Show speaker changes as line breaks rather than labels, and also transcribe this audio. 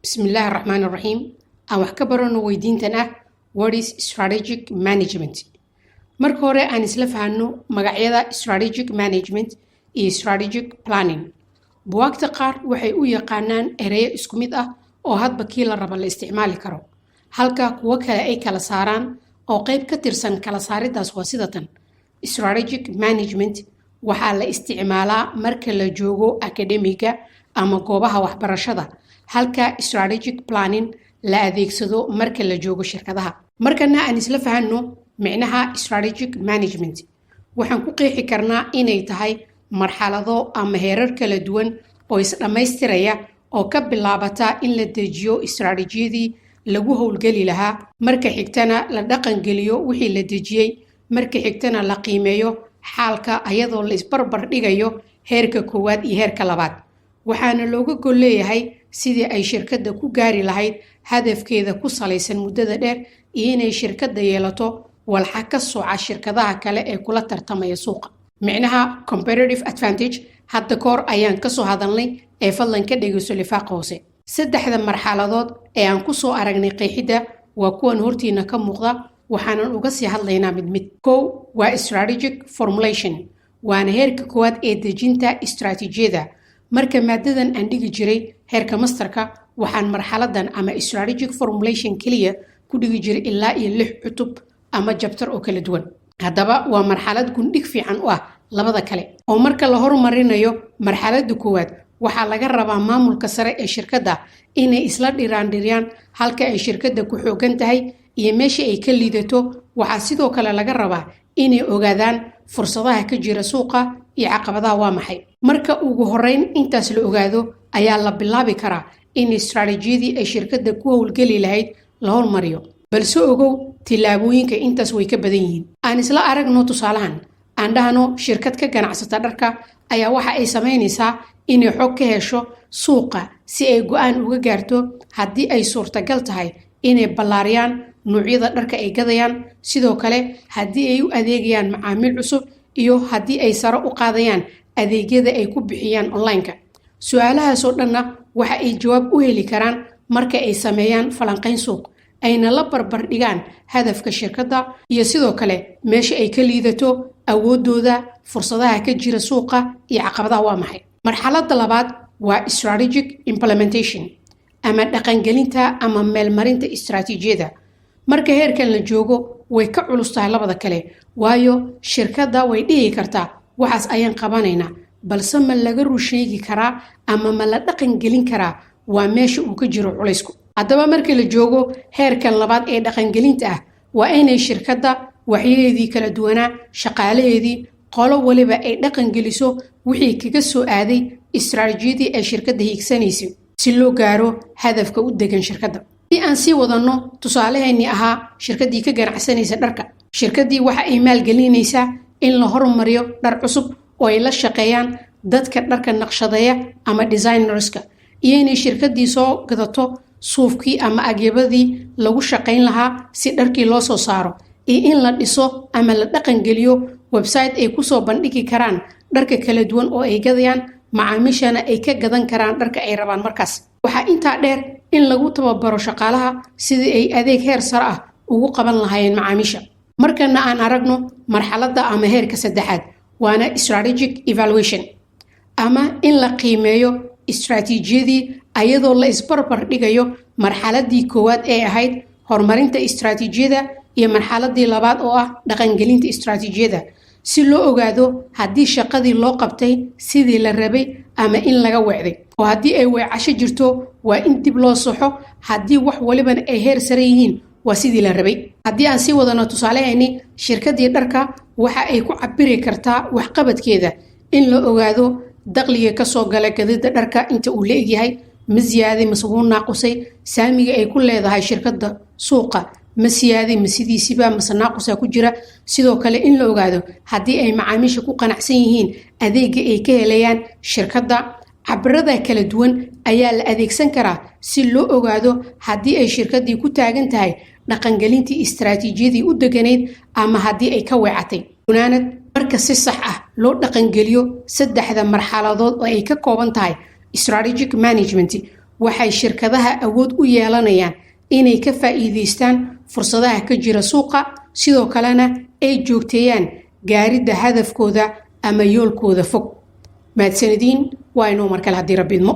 بسم الله الرحمن الرحيم. أو حكبرنا ويدينتنا what is strategic management. marka hore aan isla fahanno magacyada strategic management iyo strategic planning. buwaagta qaar waxay u yaqaanaan ereyo isku mid ah oo hadba kii la rabo la isticmaali karo, halka kuwa kale ay kala saaraan oo qayb ka tirsan kala saaridaas waa sidatan. strategic management waxaa la isticmaalaa marka la joogo akademiga ama goobaha waxbarashada, halka strategic planning la adeegsado marka la joogo shirkadaha. markana aan isla fahanno micnaha strategic management, waxaan ku qeexi karnaa inay tahay marxalado ama heerar kala duwan oo isdhamaystiraya oo ka bilaabata in la dejiyo istaraatiijiyadii lagu howlgeli lahaa, marka xigtana la dhaqangeliyo wixii la dejiyey, marka xigtana la qiimeeyo xaalka ayadoo la isbarbar dhigayo heerka koowaad iyo heerka labaad. waxaana looga gol leeyahay sidii ay shirkadda ku gaari lahayd hadafkeeda ku salaysan muddada dheer iyo inay shirkadda yeelato walxa ka sooca shirkadaha kale ee kula tartamaya suuqa. micnaha competitive advantage hadda koor ayaan ka soo hadalnay ee fadlan ka dhegeyso lifaaqa hoose. saddexda marxaladood ee aan ku soo aragnay qeexidda waa kuwan hortiina ka muuqda, waxaanan uga sii hadlaynaa mid mid. kow waa strategic formulation, waana heerka koowaad ee dejinta istaraatiijiyada. marka maadadan aan dhigi jiray heerka masterka, waxaan marxaladan ama strategic formulation keliya ku dhigi jiray ilaa iyo 6 cutub ama jabtar oo kala duwan. haddaba waa marxalad gundhig fiican u ah labada kale. oo marka la horumarinayo marxaladda koowaad, waxaa laga rabaa maamulka sare ee shirkadda inay isla dhiraandhiriyaan halka ay shirkadda ku xoogan tahay iyo meesha ay ka liidato. waxaa sidoo kale laga rabaa inay ogaadaan fursadaha ka jira suuqa iyo caqabadaha waa maxay. marka ugu horeyn intaas la ogaado ayaa la bilaabi karaa in istaraatiijiyadii ay shirkadda ku howlgeli lahayd la hormariyo. balse ogow, tillaabooyinka intaas way ka badan yihiin. aan isla aragno tusaalahan. aan dhahno shirkad ka ganacsata dharka ayaa waxa ay samaynaysaa inay xog ka hesho suuqa si ay go'aan uga gaarto haddii ay suurtagal tahay inay ballaariyaan noocyada dharka ay gadayaan, sidoo kale haddii ay u adeegayaan macaamiil cusub iyo haddii ay sare u qaadayaan adeegyada ay ku bixiyaan online-ka. su-aalahaas oo dhanna waxa ay jawaab u heli karaan marka ay sameeyaan falanqayn suuq, ayna la barbar dhigaan hadafka shirkadda iyo sidoo kale meesha ay ka liidato, awoodooda, fursadaha ka jira suuqa iyo caqabadaha waa maxay. marxaladda labaad waa strategic implementation ama dhaqangelinta ama meelmarinta istaraatiijiyada. marka heerkan la joogo way ka culus tahay labada kale, waayo shirkadda way dhihi kartaa waxaas ayaan qabanaynaa, balse ma laga rusheegi karaa ama ma la dhaqangelin karaa, waa meesha uu ka jiro culaysku. haddaba marka la joogo heerkan labaad ee dhaqangelinta ah, waa inay shirkadda waxyadeedii kala duwanaa, shaqaalaheedii, qolo waliba ay dhaqangeliso wixii kaga soo aaday istaraatiijiyadii ay shirkadda hiigsanaysay si loo gaaro hadafka u degan shirkadda. si aan sii wadanno tusaalaheennii ahaa shirkaddii ka ganacsanaysa dharka, shirkaddii waxa ay maalgelinaysaa in la horumariyo dhar cusub oo ay la shaqeeyaan dadka dharka naqshadeeya ama designerska, iyo inay shirkaddii soo gadato suufkii ama agyabadii lagu shaqayn lahaa si dharkii loo soo saaro, iyo in la dhiso ama la dhaqangeliyo website ay kusoo bandhigi karaan dharka kala duwan oo ay gadayaan, macaamiishana ay ka gadan karaan dharka ay rabaan markaas. waxaa intaa dheer in lagu tababaro shaqaalaha sidii ay adeeg heer sare ah ugu qaban lahaayeen macaamiisha. markana aan aragno marxaladda ama heerka saddexaad, waana strategic evaluation ama in la qiimeeyo istaraatiijiyadii ayadoo la isbarbar dhigayo marxaladdii koowaad ee ahayd horumarinta istaraatiijiyada iyo marxaladdii labaad oo ah dhaqangelinta istaraatiijiyada, si loo ogaado haddii shaqadii loo qabtay sidii la rabay ama in laga weecday. oo haddii ay weecasho jirto waa in dib loo saxo, haddii wax walibana ay heer sare yihiin waa sidii la rabay. haddii aan sii wadano tusaalaheeni, shirkaddii dharka waxa ay ku cabiri kartaa waxqabadkeeda in la ogaado dakhliga ka soo gala gadida dharka inta uu la egyahay, ma siyaaday mase wuu naaqusay, saamiga ay ku leedahay shirkadda suuqa ma siyaaday ma sidiisiba mase naaqusaa ku jira. sidoo kale in la ogaado haddii ay macaamiisha ku qanacsan yihiin adeega ay ka helayaan shirkadda. cabirada kala duwan ayaa la adeegsan karaa si loo ogaado haddii ay shirkaddii ku taagan tahay dhaqangelintii istaraatiijiyadii u deganayd ama haddii ay ka weecatay. gunaanad, marka si sax ah loo dhaqangeliyo saddexda marxaladood oo ay ka kooban tahay strategic management, waxay shirkadaha awood u yeelanayaan inay ka faa'iidaystaan fursadaha ka jira suuqa, sidoo kalena ay joogteeyaan gaaridda hadafkooda ama yoolkooda fog. mahadsanidin, waa inuu mar kale haddii rabbi idmo.